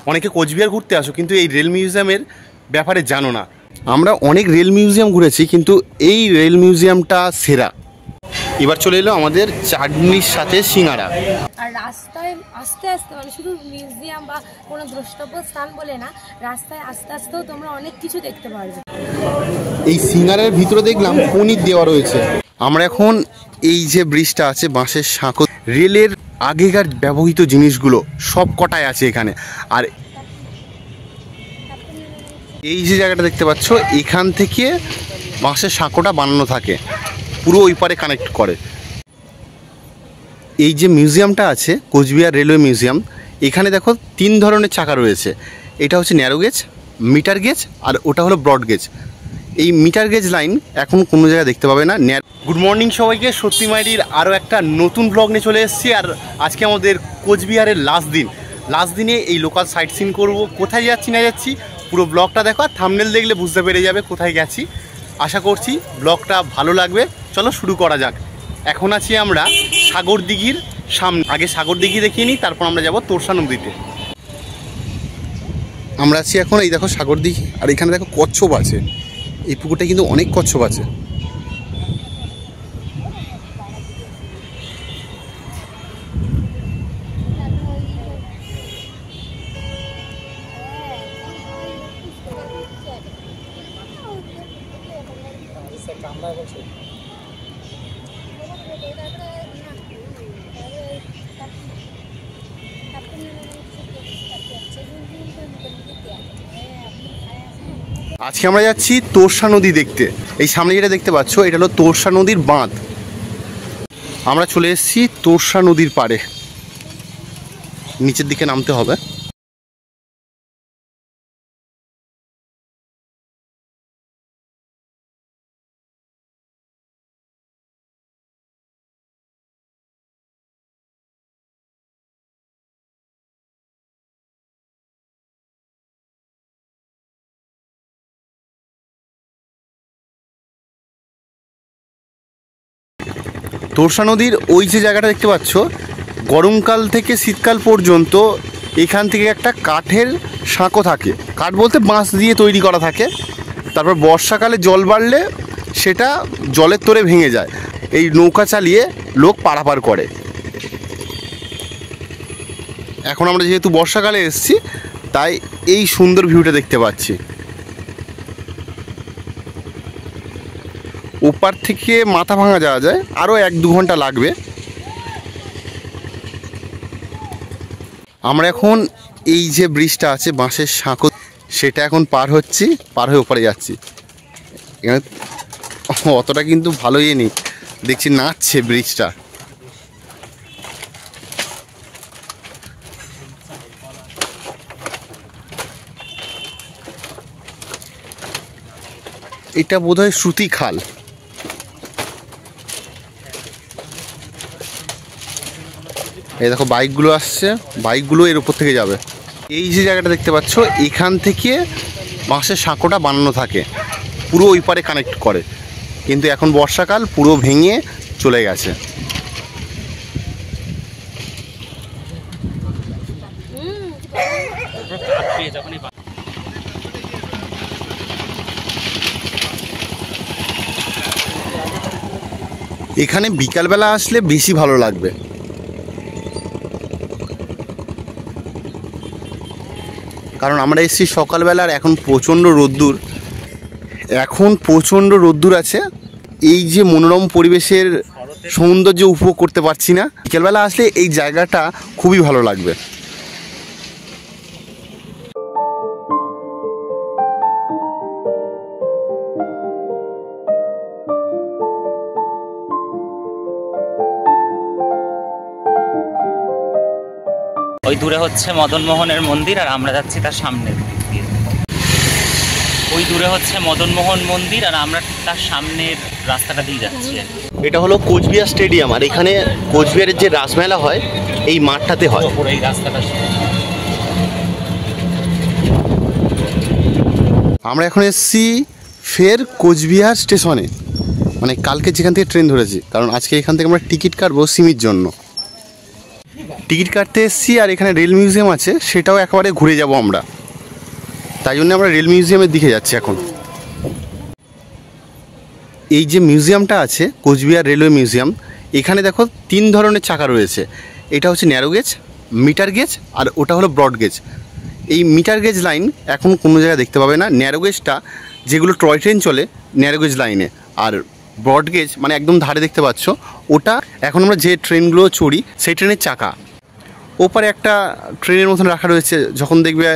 অনেকে কোচবিহার ঘুরতে আসো কিন্তু এই রেল মিউজিয়ামের ব্যাপারে জানো না। আমরা অনেক রেল মিউজিয়াম ঘুরেছি কিন্তু এই রেল মিউজিয়ামটা সেরা। এবার চলে এলো আমাদের চাটনির সাথে সিঙ্গারা। আর রাস্তায় আস্তে আস্তে মানে শুধু মিউজিয়াম বা কোনো দ্রষ্টব্য স্থান বলে না, রাস্তায় আস্তে আস্তেও তোমরা অনেক কিছু দেখতে পারবে। এই সিঙ্গারার ভিতরে দেখলাম পনির দেওয়া রয়েছে। আমরা এখন এই যে ব্রিজটা আছে বাঁশের সাঁকো, রেলের আগেকার ব্যবহৃত জিনিসগুলো সব কটায় আছে এখানে। আর এই যে জায়গাটা দেখতে পাচ্ছ এখান থেকে বাঁশের সাঁকোটা বানানো থাকে, পুরো ওই পারে কানেক্ট করে। এই যে মিউজিয়ামটা আছে কোচবিহার রেলওয়ে মিউজিয়াম, এখানে দেখো 3 ধরনের চাকা রয়েছে। এটা হচ্ছে ন্যারো গেজ, মিটার গেজ আর ওটা হলো ব্রড গেজ। এই মিটার গেজ লাইন এখন কোনো জায়গায় দেখতে পাবে না। গুড মর্নিং সবাইকে, সত্যি মাইরির আরও একটা নতুন ব্লগ নিয়ে চলে এসেছি। আর আজকে আমাদের কোচবিহারের লাস্ট দিনে এই লোকাল সাইট সিন করবো। কোথায় যাচ্ছি না যাচ্ছি পুরো ব্লগটা দেখো, আর থাম্বনেল দেখলে বুঝতে পেরে যাবে কোথায় গেছি। আশা করছি ব্লগটা ভালো লাগবে। চলো শুরু করা যাক। এখন আছি আমরা সাগর দিঘির সামনে। আগে সাগর দিঘি দেখিয়ে নিই, তারপর আমরা যাব তোরসা নদীতে। আমরা আছি এখন এই দেখো সাগর দিঘি, আর এখানে দেখো কচ্ছপ আছে। এই পুকুরটা কিন্তু অনেক কচ্ছপ আছে। আজকে আমরা যাচ্ছি তোরসা নদী দেখতে। এই সামনে যেটা দেখতে পাচ্ছ এটা হলো তোরসা নদীর বাঁধ। আমরা চলে এসেছি তোরসা নদীর পাড়ে, নিচের দিকে নামতে হবে। তোরসা নদীর ওই যে জায়গাটা দেখতে পাচ্ছ, গরমকাল থেকে শীতকাল পর্যন্ত এখান থেকে একটা কাঠের সাঁকো থাকে। কাঠ বলতে বাঁশ দিয়ে তৈরি করা থাকে। তারপর বর্ষাকালে জল বাড়লে সেটা জলের তোরে ভেঙে যায়। এই নৌকা চালিয়ে লোক পারাপার করে। এখন আমরা যেহেতু বর্ষাকালে এসেছি তাই এই সুন্দর ভিউটা দেখতে পাচ্ছি। ওপার থেকে মাথা ভাঙা যাওয়া যায়, আরও 1-2 ঘন্টা লাগবে। আমরা এখন এই যে ব্রিজটা আছে বাঁশের সাঁকো, সেটা এখন পার হচ্ছি, পার হয়ে ওপারে যাচ্ছি। এখানে অতটা কিন্তু ভালোই নেই, দেখছি নাচছে ব্রিজটা। এটা বোধহয় শ্রুতি খাল। এই দেখো বাইকগুলো আসছে, বাইকগুলো এর উপর থেকে যাবে। এই যে জায়গাটা দেখতে পাচ্ছ এখান থেকে বাঁশের সাঁকোটা বানানো থাকে, পুরো ওই পারে কানেক্ট করে। কিন্তু এখন বর্ষাকাল, পুরো ভেঙে চলে গেছে। এখানে বিকালবেলা আসলে বেশি ভালো লাগবে, কারণ আমরা এসেছি সকালবেলা আর এখন প্রচণ্ড রোদ্দুর আছে। এই যে মনোরম পরিবেশের সৌন্দর্য উপভোগ করতে পারছি না। বিকেলবেলা আসলে এই জায়গাটা খুবই ভালো লাগবে। ওই দূরে হচ্ছে মদন মোহনের মন্দির, আর আমরা যাচ্ছি তার সামনে। ওই দূরে হচ্ছে মদন মোহন মন্দির, আর আমরা তার সামনের রাস্তাটা দিয়ে যাচ্ছি। এটা হলো কোচবিহার স্টেডিয়াম, আর এখানে কোচবিহারের যে রাসমেলা হয় এই মাঠটাতে হয়। এই রাস্তাটা আমরা এখন এসেছি ফের কোচবিহার স্টেশনে, মানে কালকে যেখান থেকে ট্রেন ধরেছি, কারণ আজকে এখান থেকে আমরা টিকিট কাটবো সিমির জন্য। টিকিট কাটতে এসেছি আর এখানে রেল মিউজিয়াম আছে, সেটাও একেবারে ঘুরে যাব আমরা। তাই জন্য আমরা রেল মিউজিয়ামের দিকে যাচ্ছি এখন। এই যে মিউজিয়ামটা আছে কোচবিহার রেলওয়ে মিউজিয়াম, এখানে দেখো 3 ধরনের চাকা রয়েছে। এটা হচ্ছে ন্যারো গেজ, মিটার গেজ, আর ওটা হলো ব্রড গেজ। এই মিটার গেজ লাইন এখন কোনো জায়গায় দেখতে পাবে না। ন্যারো গেজটা যেগুলো টয় ট্রেন চলে ন্যারো গেজ লাইনে, আর ব্রড গেজ মানে একদম ধারে দেখতে পাচ্ছ, ওটা এখন আমরা যে ট্রেনগুলো চড়ি সেই ট্রেনের চাকা। ওপারে একটা ট্রেনের মতন রাখা রয়েছে, যখন দেখবে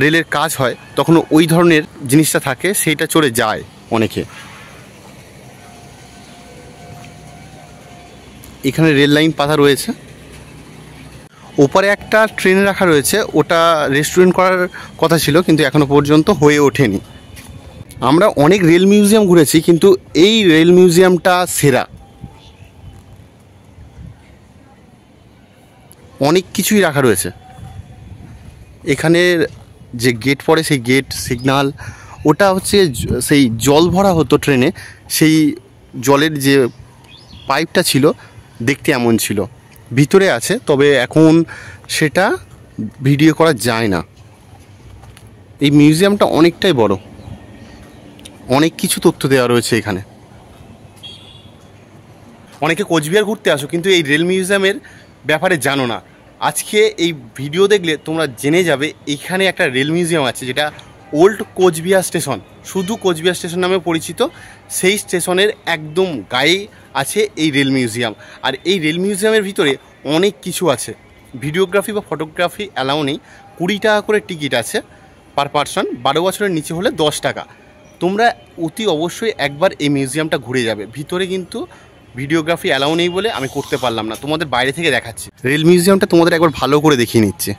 রেলের কাজ হয় তখন ওই ধরনের জিনিসটা থাকে, সেইটা চড়ে যায় অনেকে। এখানে রেল লাইন পাতা রয়েছে। ওপারে একটা ট্রেন রাখা রয়েছে, ওটা রেস্টুরেন্ট করার কথা ছিল কিন্তু এখনো পর্যন্ত হয়ে ওঠেনি। আমরা অনেক রেল মিউজিয়াম ঘুরেছি কিন্তু এই রেল মিউজিয়ামটা সেরা। অনেক কিছুই রাখা রয়েছে এখানে। যে গেট পড়ে সেই গেট সিগনাল, ওটা হচ্ছে সেই জল ভরা হতো ট্রেনে, সেই জলের যে পাইপটা ছিল দেখতে এমন ছিল। ভিতরে আছে, তবে এখন সেটা ভিডিও করা যায় না। এই মিউজিয়ামটা অনেকটাই বড়, অনেক কিছু তথ্য দেওয়া রয়েছে এখানে। অনেকে কোচবিহার ঘুরতে আসো কিন্তু এই রেল মিউজিয়ামের ব্যাপারে জানো না। আজকে এই ভিডিও দেখলে তোমরা জেনে যাবে এখানে একটা রেল মিউজিয়াম আছে, যেটা ওল্ড কোচবিহার স্টেশন, শুধু কোচবিহার স্টেশন নামে পরিচিত। সেই স্টেশনের একদম গায়ে আছে এই রেল মিউজিয়াম। আর এই রেল মিউজিয়ামের ভিতরে অনেক কিছু আছে। ভিডিওগ্রাফি বা ফটোগ্রাফি অ্যালাউ নেই। 20 টাকা করে টিকিট আছে পার পারসন, 12 বছরের নিচে হলে 10 টাকা। তোমরা অতি অবশ্যই একবার এই মিউজিয়ামটা ঘুরে যাবে। ভিতরে কিন্তু ভিডিওগ্রাফি অ্যালাউ নেই বলে আমি করতে পারলাম না, তোমাদের বাইরে থেকে দেখাচ্ছি। রেল মিউজিয়ামটা তোমাদের একবার ভালো করে দেখিয়ে নিচ্ছে।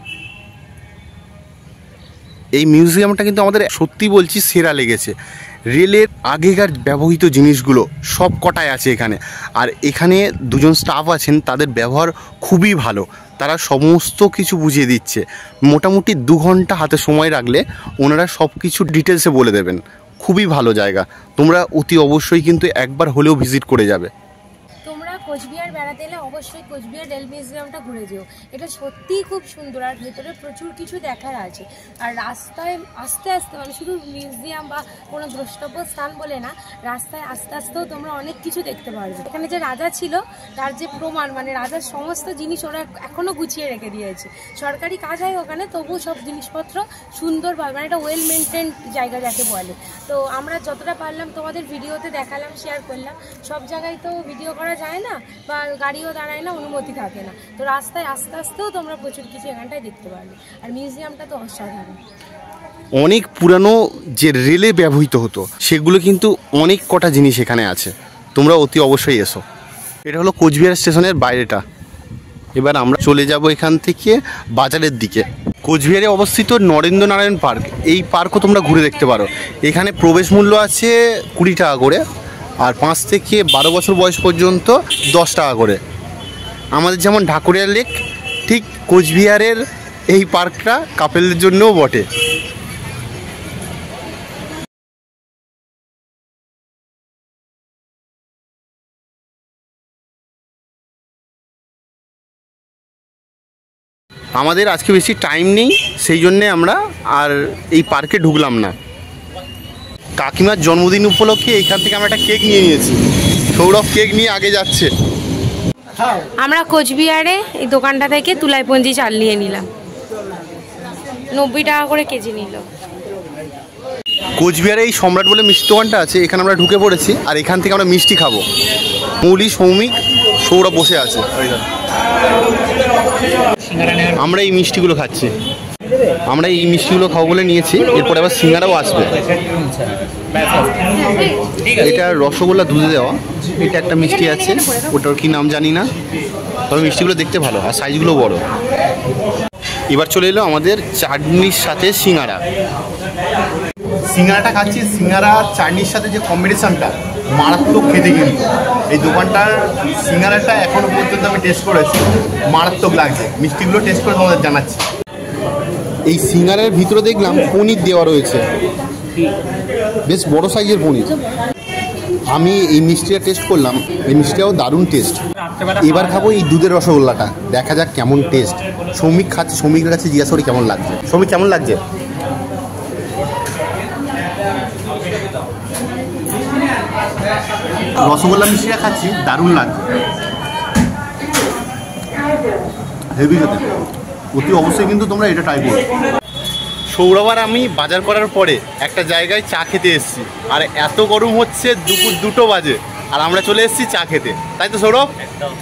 এই মিউজিয়ামটা কিন্তু আমাদের সত্যি বলছি সেরা লেগেছে। রেলের আগেকার ব্যবহৃত জিনিসগুলো সব কটায় আছে এখানে। আর এখানে 2 জন স্টাফ আছেন, তাদের ব্যবহার খুবই ভালো। তারা সমস্ত কিছু বুঝিয়ে দিচ্ছে। মোটামুটি 2 ঘন্টা হাতে সময় রাখলে ওনারা সব কিছু ডিটেলসে বলে দেবেন। খুবই ভালো জায়গা, তোমরা অতি অবশ্যই কিন্তু একবার হলেও ভিজিট করে যাবে। তোমরা কোচবিহার বেড়াতে এলে অবশ্যই কোচবিহার রেল মিউজিয়ামটা ঘুরে যেও। এটা সত্যিই খুব সুন্দর, আর ভেতরে প্রচুর কিছু দেখার আছে। আর রাস্তায় আস্তে আস্তে মানে শুধু মিউজিয়াম বা কোনো দ্রষ্টব্য স্থান বলে না, রাস্তায় আস্তে আস্তেও তোমরা অনেক কিছু দেখতে পারবে। এখানে যে রাজা ছিল তার যে প্রমাণ, মানে রাজার সমস্ত জিনিস ওরা এখনও গুছিয়ে রেখে দিয়েছে। সরকারি কাজ হয় ওখানে, তবুও সব জিনিসপত্র সুন্দরভাবে, মানে এটা ওয়েল মেনটেন্ড জায়গা যাকে বলে। তো আমরা যতটা পারলাম তোমাদের ভিডিওতে দেখালাম, শেয়ার করলাম। সব জায়গায় তো ভিডিও করা যায় না বা গাড়িও দাঁড়ায় না, অনুমতি থাকে না। তো রাস্তায় আস্তে আস্তেও তোমরা প্রচুর কিছু এখানটায় দেখতে পারবে। আর মিউজিয়ামটা তো অসাধারণ। অনেক পুরানো যে রেলে ব্যবহৃত হতো সেগুলো কিন্তু অনেক কটা জিনিস এখানে আছে, তোমরা অতি অবশ্যই এসো। এটা হলো কোচবিহার স্টেশনের বাইরেটা। এবার আমরা চলে যাব এখান থেকে বাজারের দিকে। কোচবিহারে অবস্থিত নরেন্দ্র নারায়ণ পার্ক, এই পার্কও তোমরা ঘুরে দেখতে পারো। এখানে প্রবেশ মূল্য আছে 20 টাকা করে, আর 5 থেকে 12 বছর বয়স পর্যন্ত 10 টাকা করে। আমাদের যেমন ঢাকুরিয়া লেক, ঠিক কোচবিহারের এই পার্কটা কাপেলদের জন্যও বটে। আমাদের আজকে বেশি টাইম নেই, সেই জন্যে আমরা আর এই পার্কে ঢুকলাম না। কাকিমার জন্মদিন উপলক্ষে এইখান থেকে আমরা একটা কেক নিয়ে নিয়েছি। সৌরভ কেক নিয়ে আগে যাচ্ছে। আমরা কোচবিহারে এই দোকানটা থেকে তুলাইপঞ্জি চাল নিয়ে নিলাম, 90 টাকা করে কেজি নিল। কোচবিহারে এই সম্রাট বলে মিষ্টি দোকানটা আছে, এখানে আমরা ঢুকে পড়েছি। আর এখান থেকে আমরা মিষ্টি খাবো। মৌলি, সৌমিক, সৌরভ বসে আছে। আমরা এই মিষ্টিগুলো খাচ্ছি। আমরা এই মিষ্টিগুলো খাবো বলে নিয়েছি, এরপরে আবার সিঙ্গারাও আসবে। এটা রসগোল্লা দুধে দেওয়া, এটা একটা মিষ্টি আছে, ওটার কি নাম জানি না, তবে মিষ্টিগুলো দেখতে ভালো আর সাইজগুলো বড়। এবার চলে এলো আমাদের চাটনির সাথে সিঙ্গারা। সিঙ্গারাটা খাচ্ছি, সিঙ্গারা চাটনির সাথে যে কম্বিনেশনটা মারাত্মক খেতে। কিন্তু এই দোকানটার সিঙ্গারাটা এখনো পর্যন্ত আমি টেস্ট করেছি, মারাত্মক লাগছে। মিষ্টিগুলো টেস্ট করে তোমাদের জানাচ্ছি। এই সিঙ্গারার ভিতরে দেখলাম পনির দেওয়া রয়েছে, বেশ বড় সাইজের পনির। আমি এই মিষ্টিটা টেস্ট করলাম, এই মিষ্টিটাও দারুণ টেস্ট। এবার খাবো এই দুধের রসগোল্লাটা, দেখা যাক কেমন টেস্ট। সৌমিক খাচ্ছে, সৌমিকের কাছে জিজ্ঞাসা করি কেমন লাগছে। সৌমিক কেমন লাগছে? রসগোল্লা মিষ্টিটা খাচ্ছি, দারুণ লাগছে, হেভি খেতে। অতি অবশ্যই কিন্তু তোমরা এটা ট্রাই করো। সৌরভ আর আমি বাজার করার পরে একটা জায়গায় চা খেতে এসেছি, আর এত গরম হচ্ছে, দুপুর 2টো বাজে, আর আমরা চলে এসেছি চা খেতে, তাই তো সৌরভ? একদম।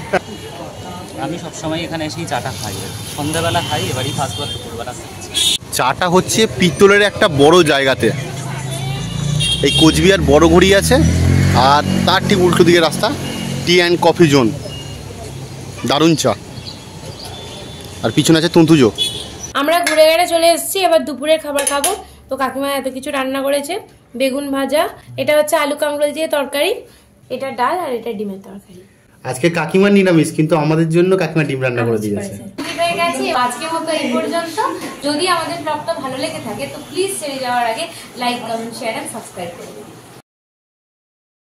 আমি সবসময় এখানে এসেই চাটা খাই, সন্ধ্যাবেলা খাই, এবারই ফার্স্টবার দুপুরবেলা খাচ্ছি। চাটা হচ্ছে পিতলের একটা বড় জায়গাতে, এই কোচবিহার বড় ঘড়ি আছে, আর তার ঠিক উল্টো দিকে রাস্তা, টি অ্যান্ড কফি জোন, দারুণ চা, আর পিছনে আছে তন্তুজো। আমরা ঘুরে ঘুরে চলে এসেছি, এবার দুপুরের খাবার খাবো। তো কাকিমা এত কিছু রান্না করেছে, বেগুন ভাজা, এটা হচ্ছে আলু কাঁকরোল দিয়ে তরকারি, এটা ডাল, আর এটা ডিমের তরকারি। আজকে কাকিমার নিরামিষ, কিন্তু আমাদের জন্য কাকিমা ডিম রান্না করে দিয়েছে। হয়ে গেছে আজকের মতো এই পর্যন্ত। যদি আমাদের ব্লগটা ভালো লেগে থাকে তো প্লিজ ছেড়ে যাওয়ার আগে like, comment, share and subscribe করুন।